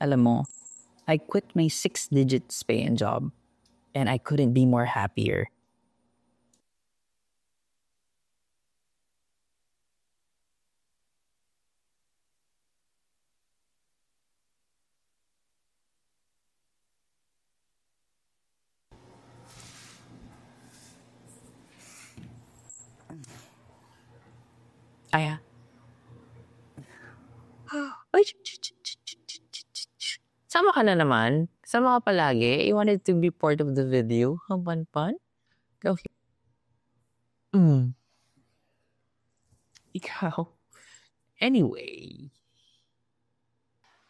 Alam mo, I quit my 6-digit Spain job and I couldn't be more happier. Kaya, ay, sama ka na naman. Sama ka palagi. You wanted to be part of the video. Hampan-pan? Go here. Ikaw. Anyway,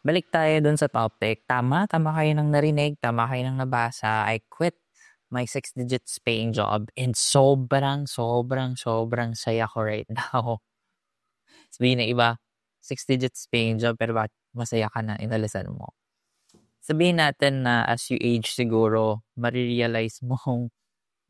balik tayo dun sa topic. Tama kayo ng narinig, tama kayo ng nabasa. I quit my 6-digit paying job and sobrang saya ko right now. Sabihin na iba, 6 digits paying job pero bakit masaya ka na inalisan mo? Sabihin natin na as you age siguro, marirealize mo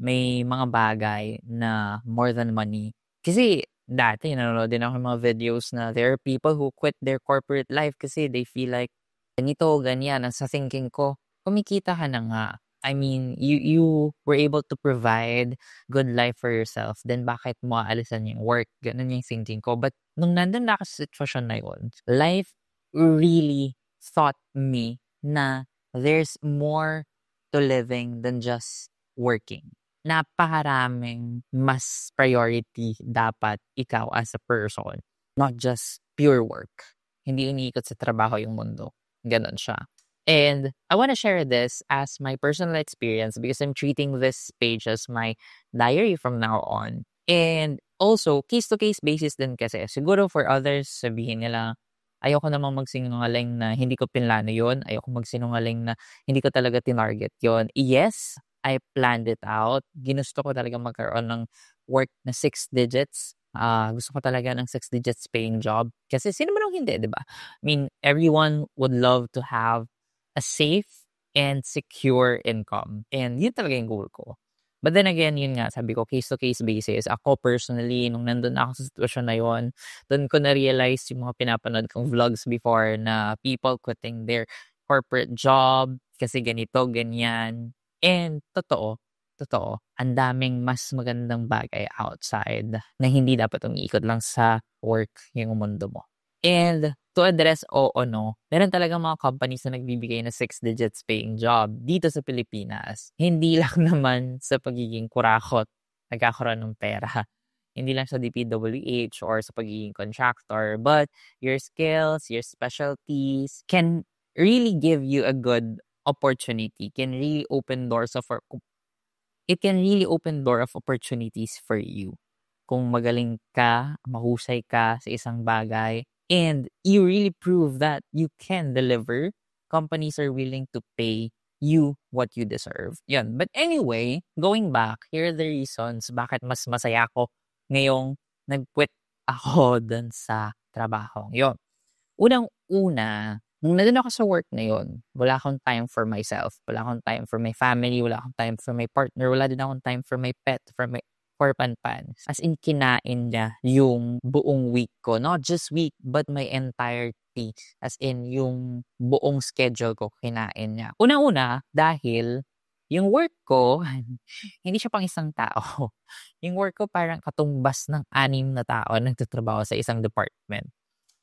may mga bagay na more than money. Kasi dati nanonood din ako ng mga videos na there are people who quit their corporate life kasi they feel like ganito, ganyan. Ang sa thinking ko, kumikita ka na nga. I mean, you were able to provide good life for yourself. Then bakit mo aalisan yung work? Ganun yung thinking ko. But nung nandun na ako sa sitwasyon na yun, life really taught me na there's more to living than just working. Napakaraming mas priority dapat ikaw as a person, not just pure work. Hindi iniikot sa trabaho yung mundo. Ganon siya. And I want to share this as my personal experience because I'm treating this page as my diary from now on. And also, case-to-case basis din kasi. Siguro for others, sabihin nila, ayoko namang magsinungaling na hindi ko pinlano yun. Ayoko magsinungaling na hindi ko talaga tinarget yun. Yes, I planned it out. Ginusto ko talaga magkaroon ng work na 6 digits. Gusto ko talaga ng 6 digits paying job. Kasi sino man ang hindi, di ba? I mean, everyone would love to have a safe and secure income. And yun talaga yung goal ko. But then again, yun nga, sabi ko, case-to-case basis. Ako personally, nung nandun ako sa sitwasyon na yun, doon ko na-realize yung mga pinapanood kong vlogs before na people quitting their corporate job kasi ganito, ganyan. And totoo, ang daming mas magandang bagay outside na hindi dapat umiikot lang sa work yung mundo mo. And to address oo, no, meron talagang mga companies na nagbibigay na 6 digits paying job dito sa Pilipinas. Hindi lang naman sa pagiging kurakot, nagkakaroon ng pera. Hindi lang sa DPWH or sa pagiging contractor, but your skills, your specialties can really give you a good opportunity, can really open doors of it can really open door of opportunities for you. Kung magaling ka, mahusay ka sa isang bagay, and you really prove that you can deliver, companies are willing to pay you what you deserve. Yan. But anyway, going back, here are the reasons bakit mas masaya ako ngayong nag-quit ako dun sa trabaho. Yun. Unang-una, nung nandun ako sa work na yun, wala akong time for myself. Wala akong time for my family. Wala akong time for my partner. Wala din akong time for my pet, for Panpan. As in, kinain niya yung buong week ko. Not just week, but my entirety. As in, yung buong schedule ko, kinain niya. Una-una, dahil yung work ko, hindi siya pang isang tao. Yung work ko parang katumbas ng 6 na tao na nagtatrabaho sa isang department.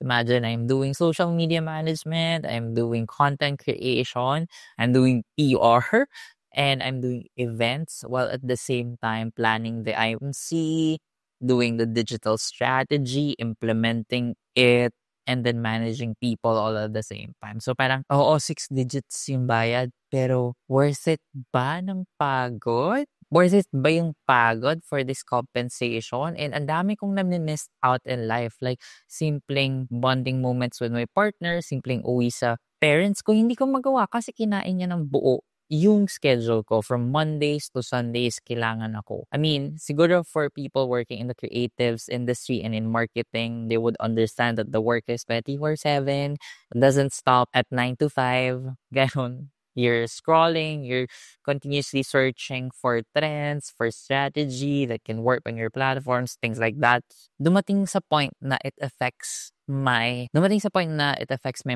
Imagine I'm doing social media management, I'm doing content creation, I'm doing PR, and I'm doing events while at the same time planning the IMC, doing the digital strategy, implementing it, and then managing people all at the same time. So parang, oo, 6 digits yung bayad, pero worth it ba ng pagod? Worth it ba yung pagod for this compensation? And ang dami kong nami-miss out in life. Like, simpleng bonding moments with my partner, simpleng uwi sa parents ko, hindi ko magawa kasi kinain niya ng buo yung schedule ko. From Mondays to Sundays, kailangan ako. I mean, siguro for people working in the creatives industry and in marketing, they would understand that the work is 24/7, doesn't stop at 9 to 5, ganon. You're scrolling, you're continuously searching for trends, for strategy that can work on your platforms, things like that. Dumating sa point na it affects my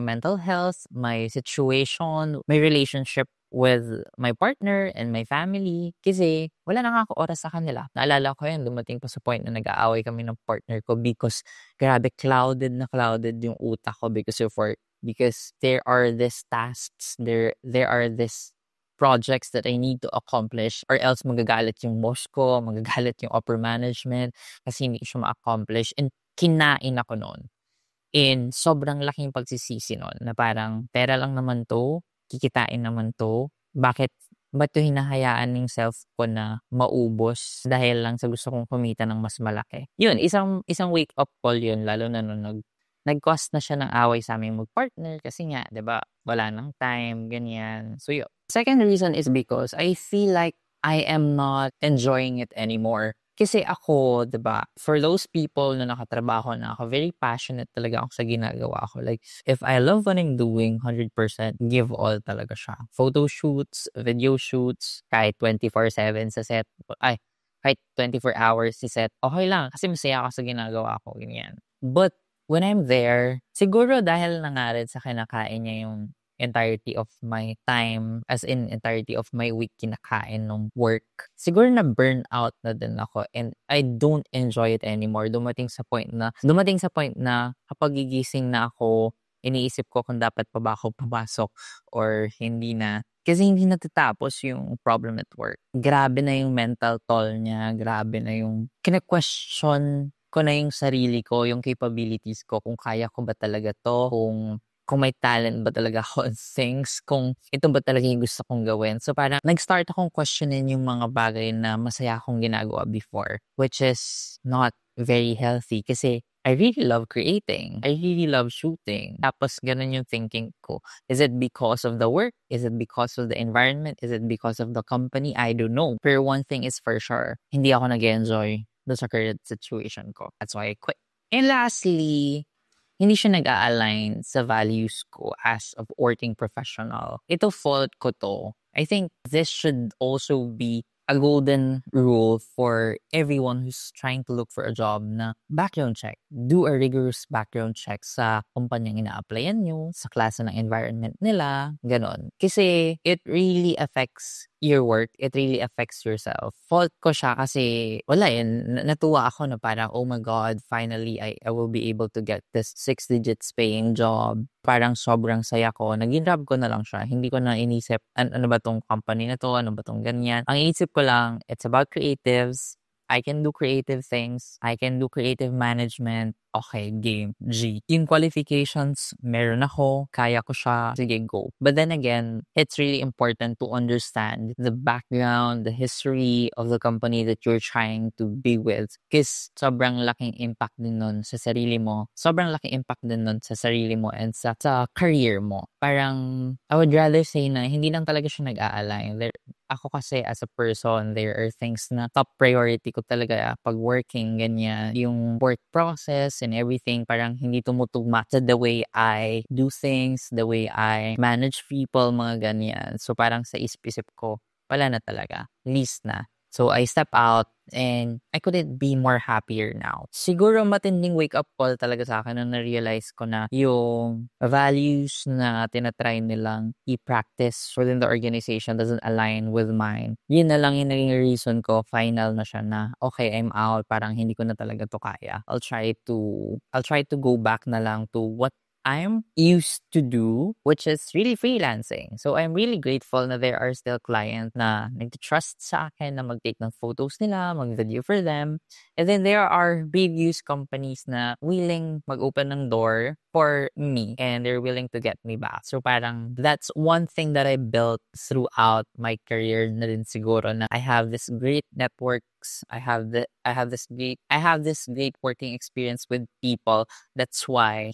mental health, my situation, my relationship with my partner and my family. Kasi wala na nga ako oras sa kanila. Naalala ko yun, dumating pa sa point na nag-aaway kami ng partner ko because grabe clouded yung utak ko because of work. Because there are these tasks, there are these projects that I need to accomplish or else magagalit yung boss ko, magagalit yung upper management kasi hindi ko siya ma-accomplish. And kinain ako noon. And sobrang laking pagsisisi noon na parang pera lang naman to, kikitain naman to, ba't to hinahayaan ng self ko na maubos dahil lang sa gusto kong kumita ng mas malaki. Yun, isang wake up call yun, lalo na nung nag-cause na siya ng away sa aming mag-partner kasi nga, 'di ba, wala nang time, ganyan. So yun. Second reason is because I feel like I am not enjoying it anymore. Kasi ako, 'di ba, for those people na nakatrabaho na ako, very passionate talaga ako sa ginagawa ko. Like, if I love what I'm doing, 100% give all talaga siya. Photo shoots, video shoots, kahit 24/7 sa set, kahit 24 hours sa set, okay lang kasi masaya ako sa ginagawa ko, ganyan. But when I'm there, siguro dahil na nga rin sa kinakain niya yung entirety of my time, as in entirety of my week kinakain ng work. Siguro na burnout na din ako and I don't enjoy it anymore. Dumating sa point na kapag gigising na ako, iniisip ko kung dapat pa ba ako pumasok or hindi na. Kasi hindi natatapos yung problem at work. Grabe na yung mental toll niya, grabe na yung kina-question ko na yung sarili ko, yung capabilities ko, kung kaya ko ba talaga to, kung may talent ba talaga ako on things, kung ito ba talaga yung gusto kong gawin. So parang nag-start akong questionin yung mga bagay na masaya akong ginagawa before, which is not very healthy kasi I really love creating. I really love shooting. Tapos ganun yung thinking ko. Is it because of the work? Is it because of the environment? Is it because of the company? I don't know. Pero one thing is for sure, hindi ako nag-enjoy doon sa current situation ko. That's why I quit. And lastly, hindi siya nag-a-align sa values ko as a working professional. Ito fault ko to. I think this should also be a golden rule for everyone who's trying to look for a job na background check. Do a rigorous background check sa kumpanyang ina-applyan nyo, sa klase ng environment nila, ganon. Kasi it really affects your work, it really affects yourself. Fault ko siya kasi wala yun, natuwa ako na parang, oh my God, finally I will be able to get this 6 digits paying job. Parang sobrang saya ko. Nag-grab ko na lang siya. Hindi ko na inisip, ano ba tong company na to? Ano ba tong ganyan? Ang inisip ko lang, it's about creatives. I can do creative things. I can do creative management. Okay, game. G. Yung qualifications, meron ako. Kaya ko siya. Sige, go. But then again, it's really important to understand the background, the history of the company that you're trying to be with. Kasi sobrang laking impact din nun sa sarili mo. Sobrang laking impact din nun sa sarili mo and sa career mo. Parang, I would rather say na hindi lang talaga siya nag-a-align. Ako kasi as a person, there are things na top priority ko talaga pag working, ganyan. Yung work process and everything, parang hindi tumutugma sa the way I do things, the way I manage people, mga ganyan. So parang sa isip-isip ko, wala na talaga. Least na. So I step out and I couldn't be more happier now. Siguro matinding wake-up call talaga sa akin nung na-realize ko na yung values na tinatry nilang i-practice within the organization doesn't align with mine. Yun na lang yung naging reason ko, final na siya na, okay, I'm out, parang hindi ko na talaga to kaya. I'll try to go back na lang to what I'm used to do, which is really freelancing. So I'm really grateful na there are still clients na nag-trust sa akin na mag-take ng photos nila, mag-video for them. And then there are reviews companies na willing mag-open ng door for me and they're willing to get me back. So parang that's one thing that I built throughout my career na rin siguro na I have this great network projects. I have this great working experience with people. That's why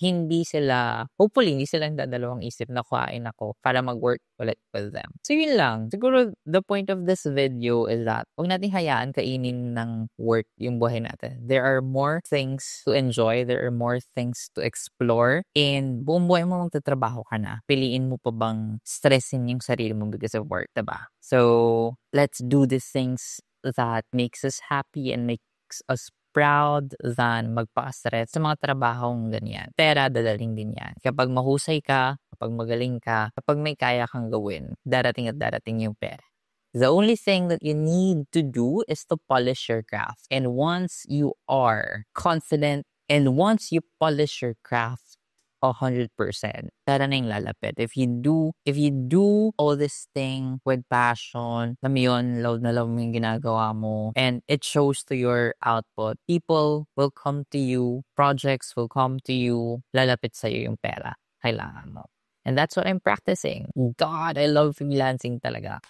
hopefully hindi sila dadalawang isip na kuhain ako para mag-work ulit with them. So yun lang. Siguro the point of this video is that huwag nating hayaan kainin ng work yung buhay natin. There are more things to enjoy. There are more things to explore. And buong buhay mo magtatrabaho ka na. Piliin mo pa bang stressin yung sarili mo because of work, diba? So let's do these things that makes us happy and makes us proud than magpa-stress sa mga trabahong ganyan. Pera, dadaling din yan. Kapag mahusay ka, kapag magaling ka, kapag may kaya kang gawin, darating at darating yung pera. The only thing that you need to do is to polish your craft. And once you are confident and once you polish your craft 100%, tara na yung lalapit. If you do all this thing with passion, alam mo yun, love na love mo yung ginagawa mo, and it shows to your output, people will come to you, projects will come to you, lalapit sa'yo yung pera. Kailangan mo. And that's what I'm practicing. God, I love freelancing talaga.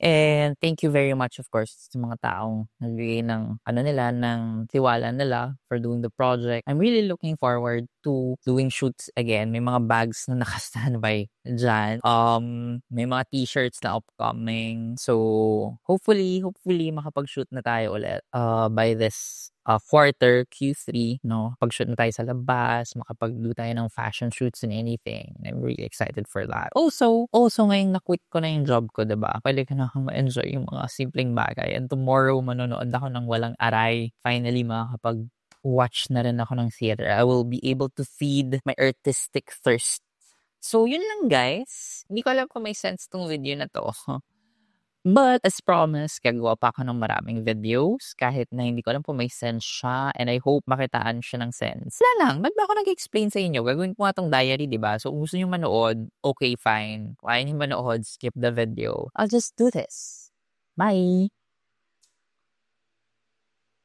And thank you very much, of course, sa mga taong nagbigay ng ng tiwala nila for doing the project. I'm really looking forward to doing shoots again. May mga bags na naka-standby dyan. May mga t-shirts na upcoming. So, hopefully, makapag-shoot na tayo ulit by this quarter, Q3, no? Pag-shoot na tayo sa labas, makapag-do tayo ng fashion shoots and anything. I'm really excited for that. Also ngayong na-quit ko na yung job ko, diba? Pwede ka na ma-enjoy yung mga simpleng bagay. And tomorrow, manonood ako ng Walang Aray. Finally, makakapag-watch na rin ako ng theater. I will be able to feed my artistic thirst. So, yun lang, guys. Hindi ko alam kung may sense tong video na to. But as promised, gagawa pa ako ng maraming videos kahit na hindi ko alam kung may sense siya, and I hope makitaan siya ng sense. Wala lang, ba't ba ako nag-explain sa inyo? Gagawin ko nga tong diary, diba? So kung gusto nyo manood, okay, fine. Kung ayaw nyo manood, skip the video. I'll just do this. Bye!